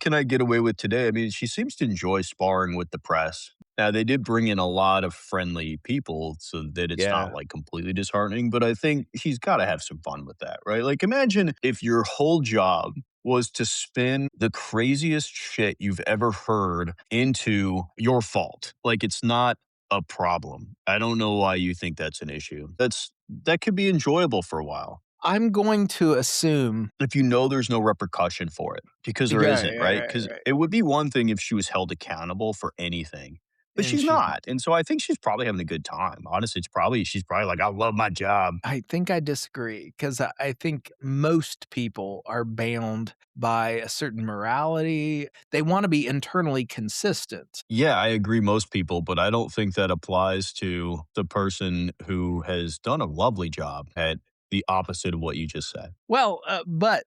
can I get away with today? I mean, she seems to enjoy sparring with the press. Now, they did bring in a lot of friendly people so that it's not Yeah. like completely disheartening, but I think she's got to have some fun with that, right? Like, imagine if your whole job was to spin the craziest shit you've ever heard into your fault. Like, it's not a problem. I don't know why you think that's an issue. That could be enjoyable for a while I'm going to assume if you know there's no repercussion for it, because there right, isn't, right, right? right, Because right. it would be one thing if she was held accountable for anything, but And she's she's not, and so I think she's probably having a good time. Honestly, she's probably like, "I love my job." I think I disagree because I think most people are bound by a certain morality. They want to be internally consistent. Yeah, I agree most people, but I don't think that applies to the person who has done a lovely job at the opposite of what you just said. Well, but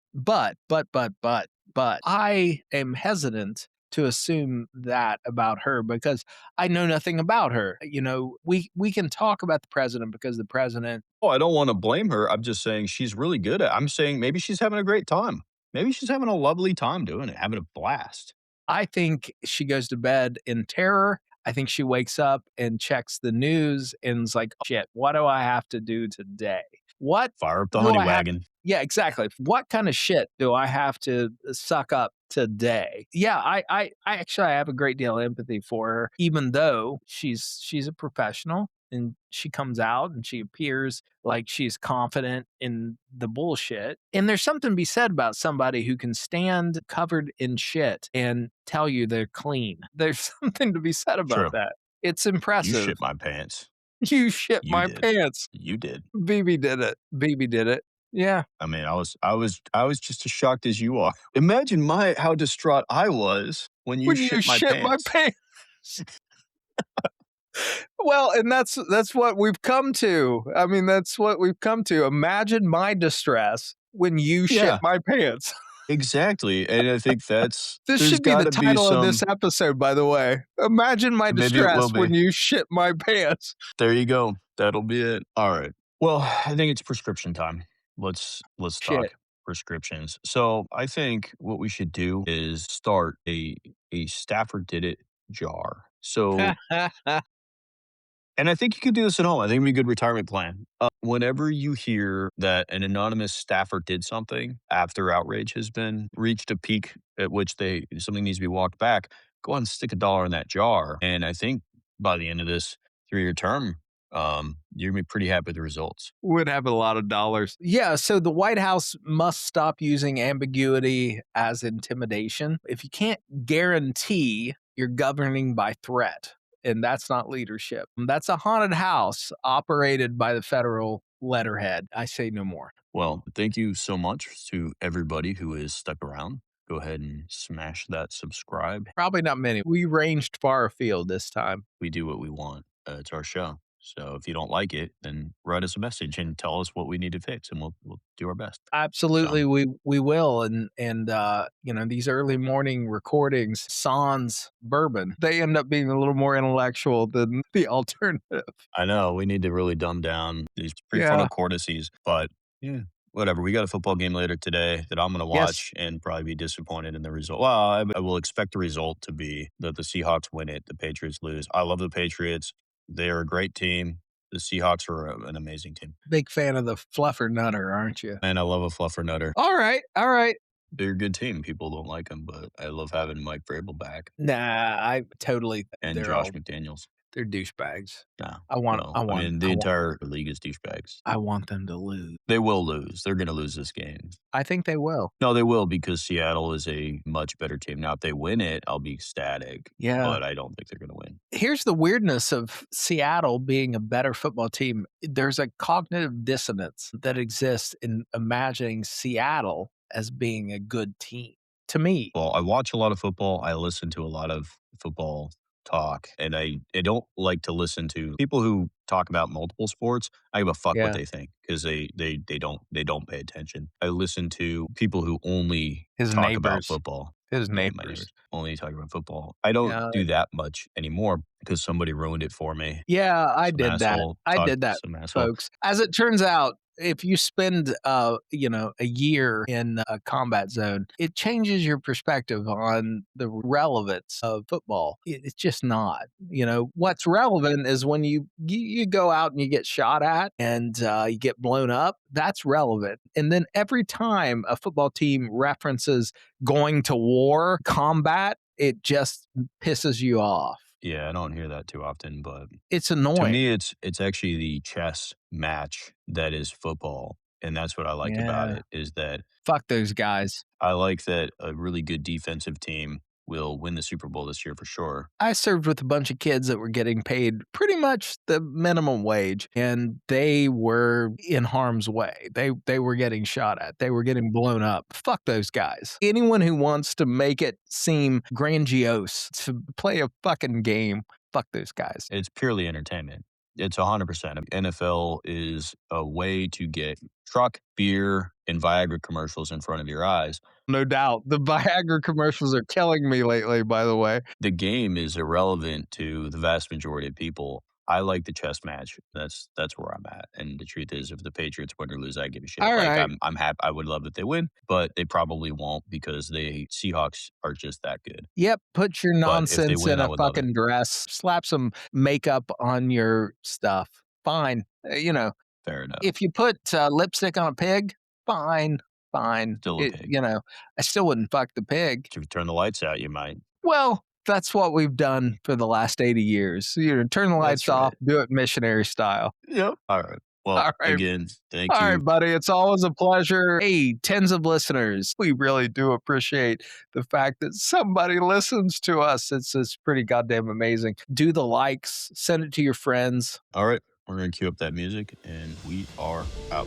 I am hesitant to assume that about her because I know nothing about her. You know, we can talk about the president because the president. Oh, I don't wanna blame her, I'm just saying she's really good at I'm saying maybe she's having a great time. Maybe she's having a lovely time doing it, having a blast. I think she goes to bed in terror. I think she wakes up and checks the news and is like, "Shit, what do I have to do today? What Fire up the do honey I have?" wagon. Yeah, exactly. What kind of shit do I have to suck up today? Yeah, I actually I have a great deal of empathy for her, even though she's a professional and she comes out and she appears like she's confident in the bullshit. And there's something to be said about somebody who can stand covered in shit and tell you they're clean. There's something to be said about True. that. It's You impressive. shit my pants. You shit You my did. pants. You did. BB did it. BB did it. Yeah. I mean, I was just as shocked as you are. Imagine my how distraught I was when you When you shit my shit my pants. pants. Well, and that's what we've come to. I mean, that's what we've come to. Imagine my distress when you shit Yeah, my pants. exactly, and I think This there's should be the gotta be title of this some episode, by the way. Imagine my maybe it will distress be. when you shit my pants. There you go. That'll be it. Alright. Well, I think it's prescription time. Let's Shit. talk prescriptions. So, I think what we should do is start a Stafford did it jar. So and I think you could do this at home. I think it'd be a good retirement plan. Whenever you hear that an anonymous staffer did something after outrage has been reached a peak at which something needs to be walked back, go on and stick $1 in that jar. And I think by the end of this 3-year term, you're gonna be pretty happy with the results. Would have a lot of dollars. Yeah, so the White House must stop using ambiguity as intimidation. If you can't guarantee you're governing by threat, and that's not leadership. That's a haunted house operated by the federal letterhead. I say no more. Well, thank you so much to everybody who has stuck around. Go ahead and smash that subscribe. Probably not many. We ranged far afield this time. We do what we want. It's our show. So if you don't like it, then write us a message and tell us what we need to fix, and we'll do our best. So Absolutely, we will, and you know, these early morning recordings, sans bourbon, they end up being a little more intellectual than the alternative. I know we need to really dumb down these Yeah. prefrontal cortices, but yeah, whatever. We got a football game later today that I'm going to Yes. watch and probably be disappointed in the result. Well, I will expect the result to be that the Seahawks win it, the Patriots lose. I love the Patriots. They are a great team. The Seahawks are an amazing team. Big fan of the fluffer nutter, aren't you? And I love a fluffer nutter. All right, all right. They're a good team. People don't like them, but I love having Mike Vrabel back Nah, I totally and they're Josh all McDaniels. They're douchebags. No. I want Well, I I want mean, I the want entire league is douchebags. I want them to lose. They will lose. They're gonna lose this game. I think they will. No, they will because Seattle is a much better team. Now, if they win it, I'll be ecstatic, Yeah. but I don't think they're gonna win. Here's the weirdness of Seattle being a better football team. There's a cognitive dissonance that exists in imagining Seattle as being a good team. To me, Well, I watch a lot of football. I listen to a lot of football talk, and I don't like to listen to people who talk about multiple sports. I give a fuck what yeah, they think because they don't pay attention. I listen to people who only his talk about neighbors, football. his Yeah, my neighbors. neighbors only talk about football. I don't Yeah, do that much anymore because somebody ruined it for me. yeah, I Some did that. asshole I talk did that, some asshole. folks. As it turns out, if you spend, a year in a combat zone, it changes your perspective on the relevance of football. It's just not. What's relevant is when you go out and you get shot at and you get blown up. That's relevant. And then every time a football team references going to war, combat, it just pisses you off. Yeah, I don't hear that too often, but It's to annoying. me, it's actually the chess match that is football, and that's what I like about Yeah. it, is that Fuck those guys. I like that a really good defensive team will win the Super Bowl this year for sure. I served with a bunch of kids that were getting paid pretty much the minimum wage, and they were in harm's way. They were getting shot at. They were getting blown up. Fuck those guys. Anyone who wants to make it seem grandiose to play a fucking game, fuck those guys. It's purely entertainment. It's 100%. NFL is a way to get truck, beer, and Viagra commercials in front of your eyes. No doubt. The Viagra commercials are killing me lately, by the way. The game is irrelevant to the vast majority of people. I like the chess match. That's where I'm at. And the truth is, if the Patriots win or lose, I give a shit. All Like right. I'm happy. I would love that they win, but they probably won't because the Seahawks are just that good. Yep, put your But if they nonsense win, in I a would love it. fucking dress, slap some makeup on your stuff. Fine. Fair enough. If you put lipstick on a pig, fine, fine. Still a pig. I still wouldn't fuck the pig. If you turn the lights out, you might. Well, that's what we've done for the last 80 years. Turn the lights That's off, right. do it missionary style. Yep. All right. Well, All right. again, thank All you. right, buddy. It's always a pleasure. Hey, tens of listeners. We really do appreciate the fact that somebody listens to us. It's pretty goddamn amazing. Do the likes, send it to your friends. All right. We're going to cue up that music and we are out.